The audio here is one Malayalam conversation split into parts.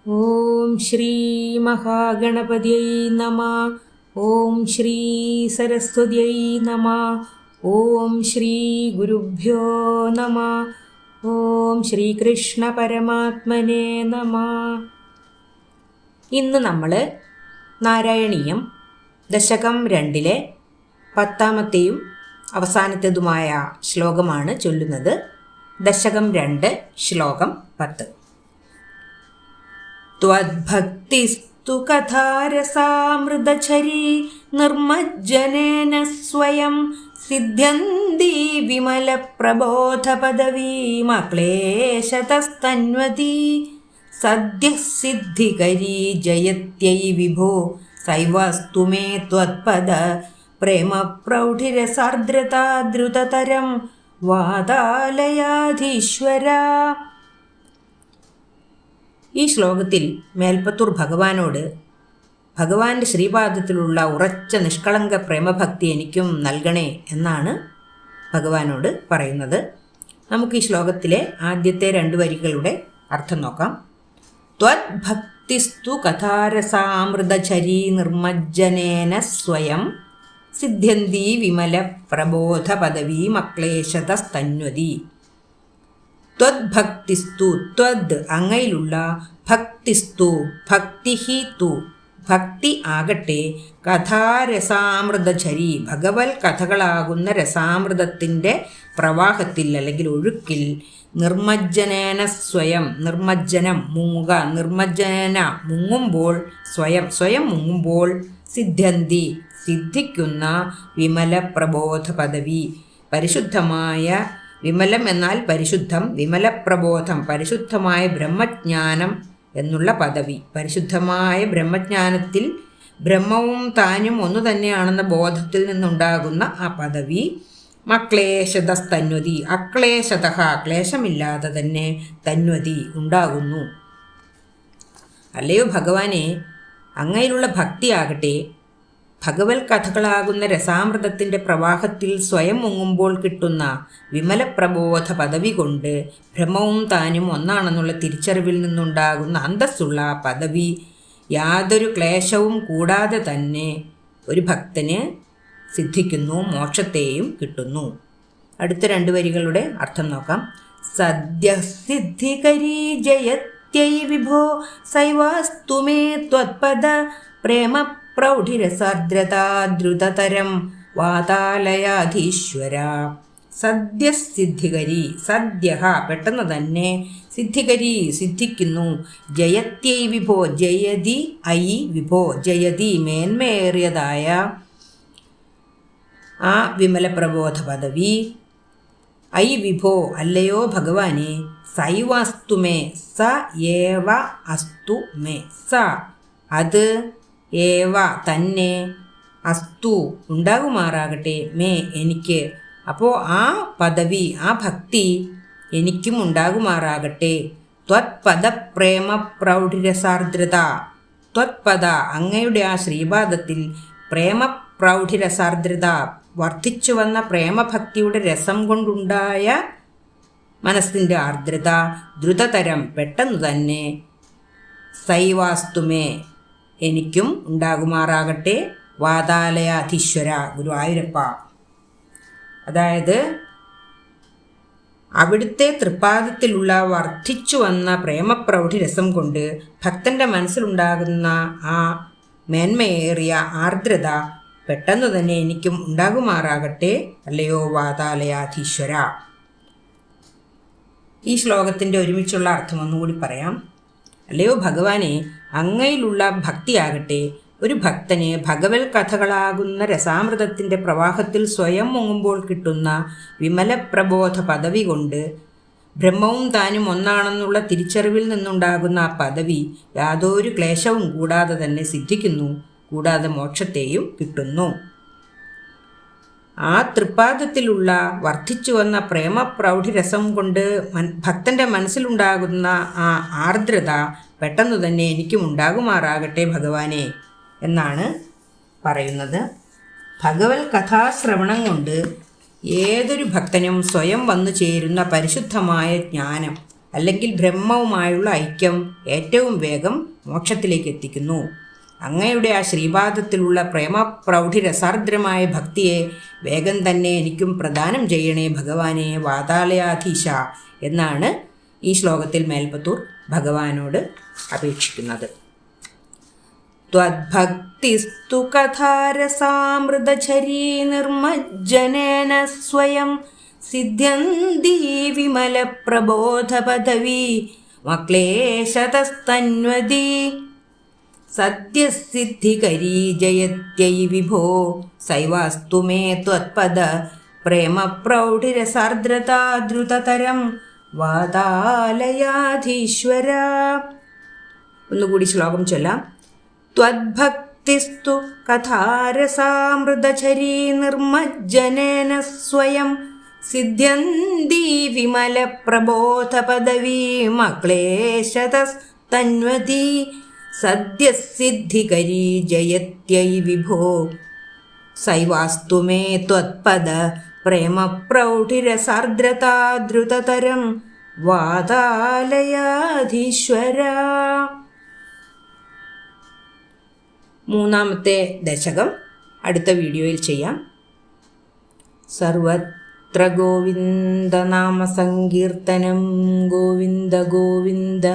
ഓം ശ്രീ മഹാഗണപതിയൈ നമഃ. ഓം ശ്രീ സരസ്വതിയൈ നമഃ. ഓം ശ്രീ ഗുരുഭ്യോ നമഃ. ഓം ശ്രീകൃഷ്ണ പരമാത്മനേ നമഃ. ഇന്ന് നമ്മൾ നാരായണീയം ദശകം 2 10ാമത്തെയും അവസാനത്തേതുമായ ശ്ലോകമാണ് ചൊല്ലുന്നത്. ദശകം 2 ശ്ലോകം 10. ത്വദ്ഭക്തിസ്തു കഥാരസാമൃതചരീ നിർമ്മജ്ജനേന സ്വയം സിദ്ധ്യന്തി വിമലപ്രബോധപദവീമക്ലേശതസ്തന്വതി സദ്യഃ സിദ്ധികരീ ജയത്यै വിഭോ സൈവാസ്തു മേ ത്വത്പദ പ്രേമപ്രൗഢിരസാർദ്രതാ ദ്രുതതരം വാതാലയാധീശ്വര. ഈ ശ്ലോകത്തിൽ മേൽപ്പത്തൂർ ഭഗവാനോട് ഭഗവാന്റെ ശ്രീപാദത്തിലുള്ള ഉറച്ച നിഷ്കളങ്ക പ്രേമഭക്തി എനിക്കും നൽകണേ എന്നാണ് ഭഗവാനോട് പറയുന്നത്. നമുക്ക് ഈ ശ്ലോകത്തിലെ ആദ്യത്തെ 2 വരികളുടെ അർത്ഥം നോക്കാം. ത്വദ്ഭക്തിസ്തു കഥാരസാമൃതചരീ നിർമ്മജ്ജനേന സ്വയം സിദ്ധ്യന്തി വിമല പ്രബോധ പദവീമക്ലേശതസ്തന്വതി. ത്വദ്ഭക്തിസ്തു, ത്വദ് അങ്ങയിലുള്ള, ഭക്തിസ്തു ഭക്തിഹി തു ഭക്തി ആകട്ടെ, കഥാരസാമൃതചരി ഭഗവത് കഥകളാകുന്ന രസാമൃതത്തിൻ്റെ പ്രവാഹത്തിൽ അല്ലെങ്കിൽ ഒഴുക്കിൽ, നിർമ്മജ്ജനേന സ്വയം നിർമ്മജ്ജനം മുങ്ങുക, നിർമ്മജ്ജന മുങ്ങുമ്പോൾ, സ്വയം മുങ്ങുമ്പോൾ, സിദ്ധ്യന്തി സിദ്ധിക്കുന്ന, വിമല പ്രബോധ പദവി പരിശുദ്ധമായ, വിമലം എന്നാൽ പരിശുദ്ധം, വിമലപ്രബോധം പരിശുദ്ധമായ ബ്രഹ്മജ്ഞാനം എന്നുള്ള പദവി, പരിശുദ്ധമായ ബ്രഹ്മജ്ഞാനത്തിൽ ബ്രഹ്മവും താനും ഒന്നു തന്നെയാണെന്ന ബോധത്തിൽ നിന്നുണ്ടാകുന്ന ആ പദവി, മക്ലേശതസ്തന്വതി അക്ലേശത ക്ലേശമില്ലാതെ തന്നെ തന്വതി ഉണ്ടാകുന്നു. അല്ലയോ ഭഗവാനെ, അങ്ങയിലുള്ള ഭക്തിയാകട്ടെ ഭഗവത് കഥകളാകുന്ന രസാമൃതത്തിൻ്റെ പ്രവാഹത്തിൽ സ്വയം മുങ്ങുമ്പോൾ കിട്ടുന്ന വിമലപ്രബോധ പദവി കൊണ്ട് ബ്രഹ്മവും താനും ഒന്നാണെന്നുള്ള തിരിച്ചറിവിൽ നിന്നുണ്ടാകുന്ന അന്തസ്സുള്ള പദവി യാതൊരു ക്ലേശവും കൂടാതെ തന്നെ ഒരു ഭക്തന് സിദ്ധിക്കുന്നു, മോക്ഷത്തെയും കിട്ടുന്നു. അടുത്ത 2 വരികളുടെ അർത്ഥം നോക്കാം. സദ്യഃ സിദ്ധികരീ ജയത്यै വിഭോ സൈവാസ്തു മേ ത്വത്പദ പ്രേമ പ്രൗഢിരസാർദ്രതാ ദ്രുതതരം വാതാലയാധീശ്വര. സദ്യഃ സിദ്ധികരി, സദ്യഃ പെട്ടെന്ന് തന്നെ, സിദ്ധികരി സിദ്ധിക്കുന്നു, ജയത്यै വിഭോ ജയതി ഐ വിഭോ ജയതി മേന്മയേറിയതായ ആ വിമലപ്രബോധ പദവി, ഐ വിഭോ അല്ലയോ ഭഗവാനെ, സൈവാസ്തു മേ സ ഏവ അസ്തു മേ, സ അത്, ഏവ തന്നെ, അസ്തു ഉണ്ടാകുമാറാകട്ടെ, മേ എനിക്ക്. അപ്പോൾ ആ പദവി, ആ ഭക്തി എനിക്കും ഉണ്ടാകുമാറാകട്ടെ. ത്വത്പദ പ്രേമ പ്രൗഢിരസാർദ്രത, ത്വത്പദ അങ്ങയുടെ ആ ശ്രീപാദത്തിൽ പ്രേമ പ്രൗഢിരസാർദ്രത വർദ്ധിച്ചു വന്ന പ്രേമഭക്തിയുടെ രസം കൊണ്ടുണ്ടായ മനസ്സിൻ്റെ ആർദ്രത, ദ്രുതതരം പെട്ടെന്ന് തന്നെ, സൈവാസ്തുമേ എനിക്കും ഉണ്ടാകുമാറാകട്ടെ, വാതാലയാധീശ്വര ഗുരുവായൂരപ്പ. അതായത് അവിടുത്തെ തൃപ്പാദത്തിലുള്ള വർദ്ധിച്ചു വന്ന പ്രേമപ്രൗഢി രസം കൊണ്ട് ഭക്തൻ്റെ മനസ്സിലുണ്ടാകുന്ന ആ മേന്മയേറിയ ആർദ്രത പെട്ടെന്ന് തന്നെ എനിക്കും ഉണ്ടാകുമാറാകട്ടെ, അല്ലയോ വാതാലയാധീശ്വര. ഈ ശ്ലോകത്തിൻ്റെ ഒരുമിച്ചുള്ള അർത്ഥം ഒന്നുകൂടി പറയാം. അല്ലയോ ഭഗവാനെ, അങ്ങയിലുള്ള ഭക്തിയാകട്ടെ ഒരു ഭക്തന് ഭഗവത് കഥകളാകുന്ന രസാമൃതത്തിൻ്റെ പ്രവാഹത്തിൽ സ്വയം മുങ്ങുമ്പോൾ കിട്ടുന്ന വിമലപ്രബോധ പദവി കൊണ്ട് ബ്രഹ്മവും താനും ഒന്നാണെന്നുള്ള തിരിച്ചറിവിൽ നിന്നുണ്ടാകുന്ന ആ പദവി യാതൊരു ക്ലേശവും കൂടാതെ തന്നെ സിദ്ധിക്കുന്നു, കൂടാതെ മോക്ഷത്തെയും കിട്ടുന്നു. ആ തൃപ്പാദത്തിലുള്ള വർദ്ധിച്ചു വന്ന പ്രേമപ്രൗഢിരസം കൊണ്ട് ഭക്തൻ്റെ മനസ്സിലുണ്ടാകുന്ന ആ ആർദ്രത പെട്ടെന്ന് തന്നെ എനിക്കും ഉണ്ടാകുമാറാകട്ടെ ഭഗവാനെ എന്നാണ് പറയുന്നത്. ഭഗവത് കഥാശ്രവണം കൊണ്ട് ഏതൊരു ഭക്തനും സ്വയം വന്നു ചേരുന്ന പരിശുദ്ധമായ ജ്ഞാനം, അല്ലെങ്കിൽ ബ്രഹ്മവുമായുള്ള ഐക്യം ഏറ്റവും വേഗം മോക്ഷത്തിലേക്ക് എത്തിക്കുന്നു. അങ്ങയുടെ ആ ശ്രീപാദത്തിലുള്ള പ്രേമപ്രൗഢിരസാർദ്രമായ ഭക്തിയെ വേഗം തന്നെ എനിക്കും പ്രദാനം ചെയ്യണേ ഭഗവാനെ വാതാലയാധീശ എന്നാണ് ഈ ശ്ലോകത്തിൽ മേൽപ്പത്തൂർ ഭഗവാനോട് അപേക്ഷിക്കുന്നത്. ത്വദ്ഭക്തിസ്തു കഥാരസാമൃതചരീ നിർമ്മജ്ജനേന സ്വയം സിദ്ധ്യന്തി വിമലപ്രബോധപദവി മക്ലേശതസ്തന്വതി സത്യസിദ്ധികരീ ജയത്യൈ വിഭോ സൈവാസ്തു മേ ത്വത്പദ പ്രേമപ്രൗഢിരസാർദ്രതാദ്രുതതരം വാതാലയാധീശ്വര. ഒന്നുകൂടി ശ്ലോകം ചൊല്ലാം. ത്വദ്ഭക്തിസ്തു കഥാരസാമൃതചരീ നിർമ്മജ്ജനേന സ്വയം സിദ്ധ്യന്തി വിമലപ്രബോധപദവീ മക്ലേശതസ്തന്വതി സദ്യസിദ്ധികരീ ജയത്യൈ വിഭോ സൈവാസ്തു മേ ത്വത്പദ പ്രേമപ്രൗഢിരസാർദ്രതാദ്രുതതരം വാതാലയാധീശ്വര. മൂന്നാമത്തെ ദശകം അടുത്ത വീഡിയോയിൽ ചെയ്യാം. സർവത്ര ഗോവിന്ദനാമസങ്കീർത്തനം ഗോവിന്ദ ഗോവിന്ദ.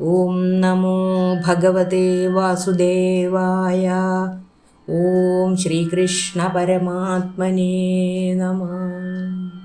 ഓം നമോ ഭഗവതേ വാസുദേവായ. ഓം ശ്രീകൃഷ്ണ പരമാത്മനേ നമഃ.